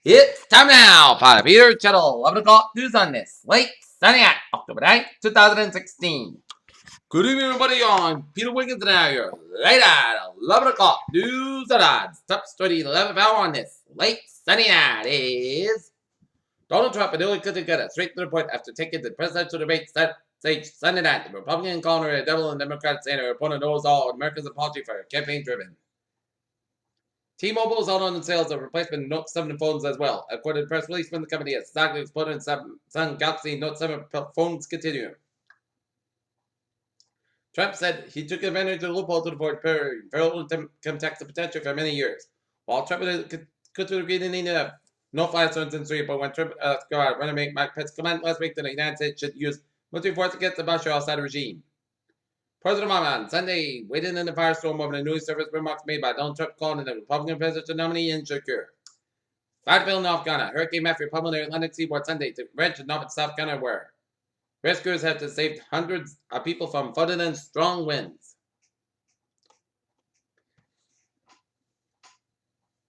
It's time now for the Peter Channel 11 o'clock news on this late Sunday night, October 9th, 2016. Good evening, everybody. I'm Peter Wiggins, and now you're late at 11 o'clock news and odds. Top story 11th hour on this late Sunday night is Donald Trump and Hillary Clinton got a straight to the point after taking the presidential debate stage Sunday night. The Republican calling her a devil and Democrats saying her opponent knows all Americans' apology for campaign driven. T-Mobile is out on sales of replacement Note 7 phones as well. According to the press release from the company, its stock exploded in Samsung Galaxy Note 7 phones continue. Trump said he took advantage of the loophole to avoid federal income tax potential for many years. While Trump could agree to need a no-fly zones in Syria, but when Trump renovate Mike Pence comment last week that the United States should use military force against the Bashar al-Assad regime. President Obama on Sunday waited in the firestorm over the news service remarks made by Donald Trump calling the Republican presidential nominee insecure. Fayetteville, North Carolina. Hurricane Matthew pummeled the Atlantic seaboard Sunday to wrench in North South Carolina where rescuers had to save hundreds of people from flooding and strong winds.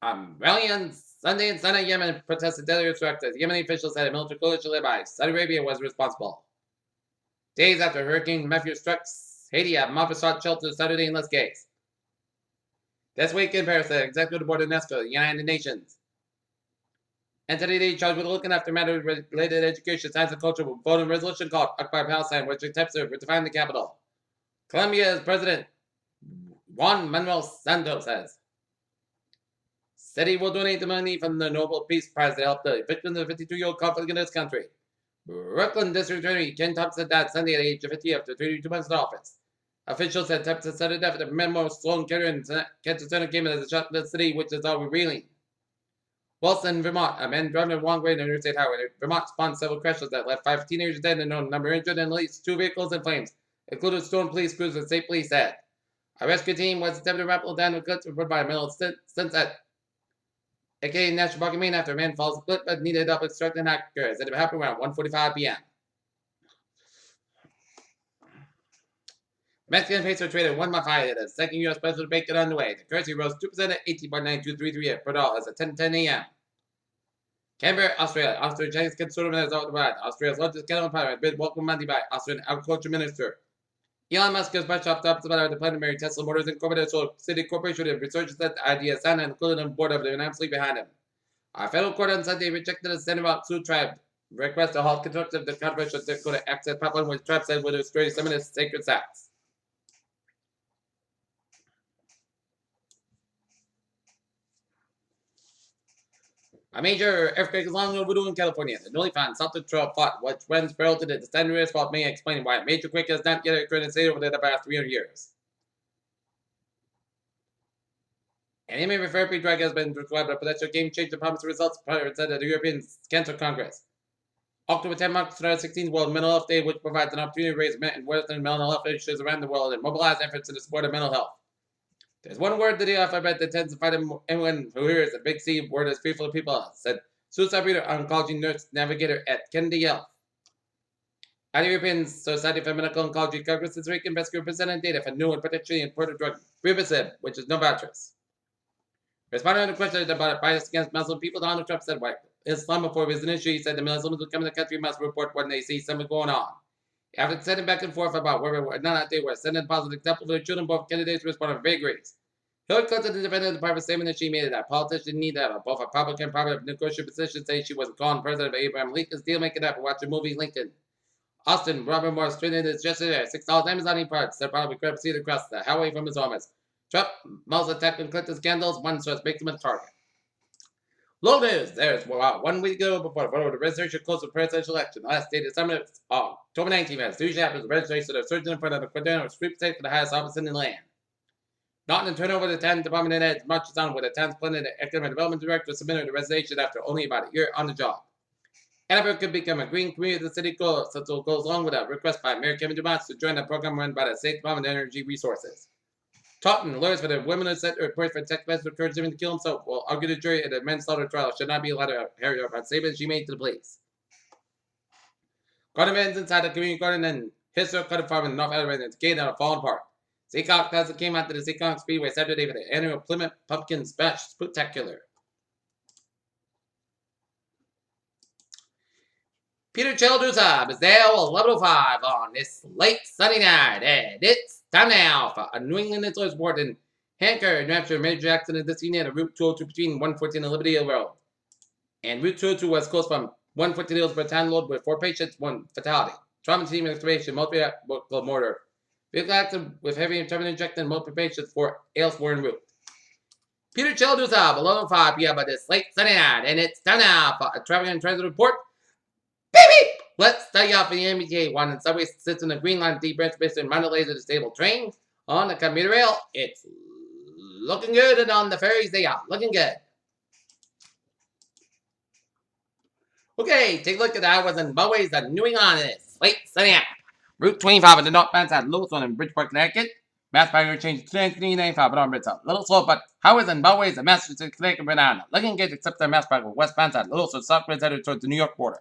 Rally on Sunday in Sana'a, Yemen protested deadly strikes as Yemeni officials said a military coalition led by Saudi Arabia was responsible. Days after Hurricane Matthew struck Haiti, a mob sought shelter Saturday in Las Vegas. This week in Paris, the executive board of UNESCO, the United Nations, entity charged with looking after matters related to education, science, and culture will vote on a resolution called Occupy Palestine, which attempts to redefine the capital. Colombia's President Juan Manuel Santos said he will donate the money from the Nobel Peace Prize to help the victims of the 52-year-old conflict in this country. Brooklyn District Attorney Ken Thompson died Sunday at the age of 50 after 32 months in office. Officials said Thompson sudden death at the Memo Sloan Kettering Cancer Center came as a shock to the city, which is all revealing. Wilson, Vermont. A man driving the wrong way on the Interstate Highway. Vermont spawned several crashes that left 5 teenagers dead and a number injured, and at least 2 vehicles in flames, including Stone Police Cruiser, State Police said. A rescue team was attempting to rappel down the cliffs reported by a middle sunset, aka National Park in Maine, after a man falls a cliff but needed help extracting hackers. It happened around 1:45 p.m. Mexican peso traded 1 month high at a second U.S. presidential debate got underway. The currency rose 2% at 18.9233 per dollar as at 10:10 a.m. Canberra, Australia. Australian Chinese conservative has out the ride. Australia's largest cattle empire has been welcomed Monday by Australian Agriculture Minister. Elon Musk has brushed off the about the plan to marry Tesla Motors Incorporated City Corporation with researchers that the idea sound and included on board of the United States behind him. Our federal court on Sunday rejected the Senate Sioux tribe request to halt construction of the controversial Dakota Access Pipeline, which tribe said would destroy some of its sacred sites. A major earthquake is long overdue in California. The newly found South Trail fault, which runs parallel to the descendant fault, may explain why a major quake has not yet occurred in the state over the past 300 years. An immunotherapy drug has been described as a potential game-changer promising results presented at the European Cancer Congress. October 10 marks 2016 World Mental Health Day, which provides an opportunity to raise awareness in mental health issues around the world and mobilize efforts in the support of mental health. There's one word to the alphabet that tends to find anyone who hears the big C word is fearful of people, said suicide reader, oncology nurse navigator at Kennedy Health. At the European Society for Medical Oncology Congress this week, investigators presented data for new and potentially important drug Ribocib, which is Novartis. Responding to the question about bias against Muslim people, Donald Trump said, "While Islamophobia is an issue, he said the Muslims who come in the country must report when they see something going on." After sending back and forth about whether or not they were sending positive examples of the children, both candidates responded vagaries. Hillary Clinton defended the private statement that she made that politicians need to have both a public and private negotiating position, saying she wasn't calling President Abraham Lincoln's deal making up and watching the movie Lincoln. Austin Robert Morris tweeted this yesterday at $6 Amazon parts that probably could have seen across the highway from his office. Trump mulls attacking Clinton's scandals, one source makes him a target. Low news. There's 1 week ago before the registration closed the presidential election. Last day, December October 19th, as usually happens, the registration of surgeon in front of the quadrennial sweepstakes for the highest office in the land. Not in turnover, the 10th Department of Ed marches on with the 10th Planet Economic Development Director submitted a resignation after only about a year on the job. Edinburgh could become a green community of the city goal, so it goes along with a request by Mayor Kevin Dumas to join a program run by the State Department of Energy Resources. Taunton, lawyers for the women who sent a report for text message to encourage him to kill himself will argue the jury at a manslaughter trial should not be allowed to carry out statements she made to the police. Garden vans inside the community garden and historic cotton farm in North Alabama is gated on a fallen apart. Seacock Classic came out to the Seacock Speedway Saturday for the annual Plymouth Pumpkin Splash Spectacular. Peter Childers is there 11:05 on this late Sunday night, and it's time now for a New England Influence Board in Hancock, New Hampshire, Major Jackson, and this evening at Route 202 between 114 and Liberty Hill Road. And Route 202 was closed from 114 Hills per town load with 4 patients, 1 fatality. Trauma team excavation, multiple mortar. Vehicle accident with heavy internal injection, multiple patients, 4 Aylesmore en route. Peter Childers 11:05 p.m. on this late Sunday night, and it's time now for a traffic and transit report. Baby! Let's start off in the MBTA 1 and subway sits in the Green Line D branch based in Mount Laser disabled train. On the commuter rail, it's looking good, and on the ferries, they are looking good. Okay, take a look at the highways and byways of New England in this late Sunday night. Route 25 on the northbound side, Lewiston and Bridgeport, Connecticut. Mass Barrier change to 395 but on Bridgeport. Little slow, but highways and byways of Massachusetts, Connecticut, Rhode Island. Looking good except the Mass Barrier westbound side, Lewiston, southbound headed towards the New York border.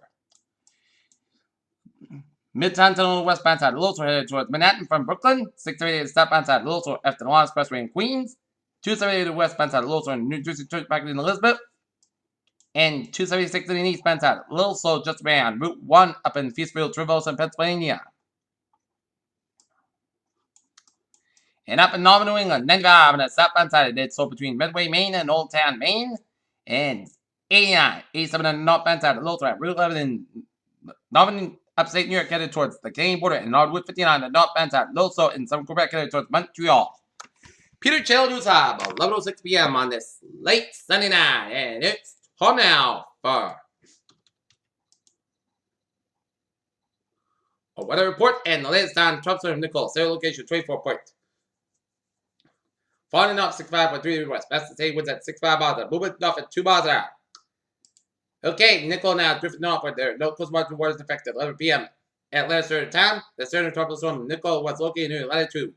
Midtown Tunnel westbound side, Lewiston headed towards Manhattan from Brooklyn. 638 southbound side, Lewiston after the Long Expressway in Queens. 278 westbound side, Lewiston, New Jersey Church back in Elizabeth. And 276 in the eastbound side, a little slow just around Route 1 up in Feastfield, Traverse, in Pennsylvania. And up in Northern New England, 95 on the southbound side, it's slow between Medway, Maine and Old Town, Maine. And 89, 87 on the northbound side, a little slow Route 11 in Northern upstate New York headed towards the Canadian border. And on Route 59 on the northbound side, a little slow in Southern Quebec headed towards Montreal. Peter Childers 11:06 p.m. on this late Sunday night, and it's home now for a weather report and the latest on Trump's from Nicole. Sale location 24 points. Falling off 65.3 west. Best to say winds at 65 miles an hour. Moving off at 2 miles an hour. Okay, Nicole now drifting off there. No coast margin waters affected. 11 p.m. Atlanta Center town. The center tropical storm Nicole was located near latitude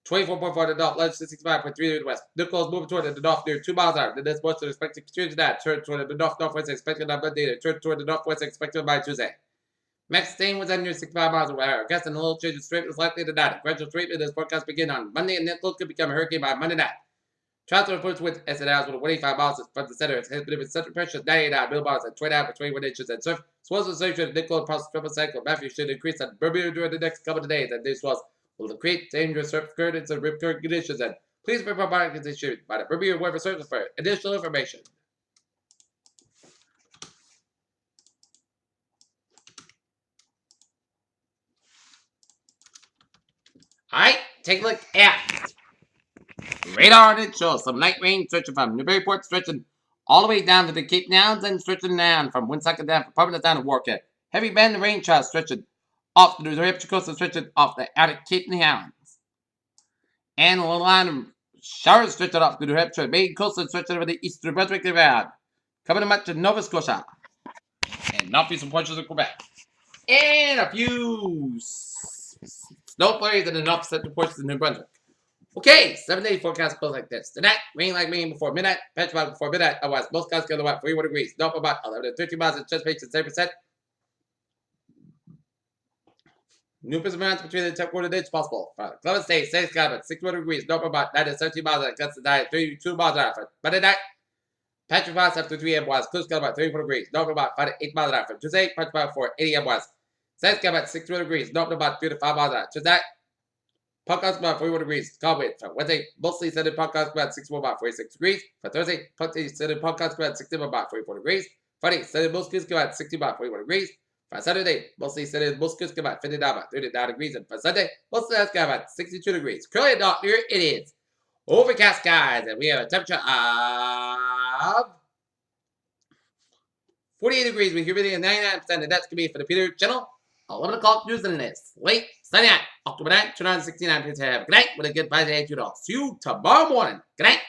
24.4 to the north, latitude 65.3 to the west. Nicole is moving toward the north near 2 miles an hour. The next moisture is expected to continue to that. Turn toward the northwest expected on Monday. Turn toward the northwest expected by Tuesday. Max staying was under 65 miles an hour. Gust and a little change of straight is likely to not. Gradual treatment is forecast begin on Monday, and Nicole could become a hurricane by Monday night. Transfer reports with SNLs with 185 miles from the center. It's has been central pressure 99 millibars at 29 for 21 inches and surf. Swells associated with Nicole across the triple cycle. Matthew should increase at Bermuda during the next couple of days, and these swells will create dangerous surf currents and rip current conditions. And please be provided conditions by the Bermuda Weather Service for additional information. Alright, take a look at radar. It shows some light rain stretching from Newburyport, stretching all the way down to the Cape Downs, and stretching down from Woonsocket down from Providence down to Warwick. Heavy band rain showers stretching off the New Hampshire coast and stretching off the outer Cape Downs. And a little line of showers stretching off the New Hampshire main coast and stretching over the eastern Brunswick River. Coming much to Nova Scotia. And northeastern portions of Quebec. And a few snow flurries in the north central portions of New Brunswick. Okay, 7-day forecast goes like this. Tonight, rain like rain before midnight, patch about before midnight, otherwise most skies get about 41 degrees. North about 11 to 13 miles, and chest pace at 7%. New amounts between the 10 quarter days possible. Columbus Day, same sky about 61 degrees. North about 9 to 17 miles, and gusts to die at 32 miles an hour. For Monday night, patch about after 3 a.m. wise, clear sky about 34 degrees. North about 5 to 8 miles an hour. For Tuesday, patch about 4 8 a.m. wise. Same sky about 61 degrees. North about 3 to 5 miles an hour. Tuesday, podcast about 41 degrees. Calm wind. For Wednesday, mostly sunny podcast about 61 about 46 degrees. For Thursday, mostly sunny podcast about 60 about 44 degrees. Friday, sunny mostly about 60 about 41 degrees. For Saturday, mostly sunny mostly about 59 about 39 degrees. And for Sunday, mostly sky about 62 degrees. Currently not here, it is overcast skies, and we have a temperature of 48 degrees with humidity of 99%, and that's going to be for the Peter Channel. 11 o'clock news in this late Sunday night, October 9th, 2069. Please have a good night with a good bye day to you all. See you tomorrow morning. Good night.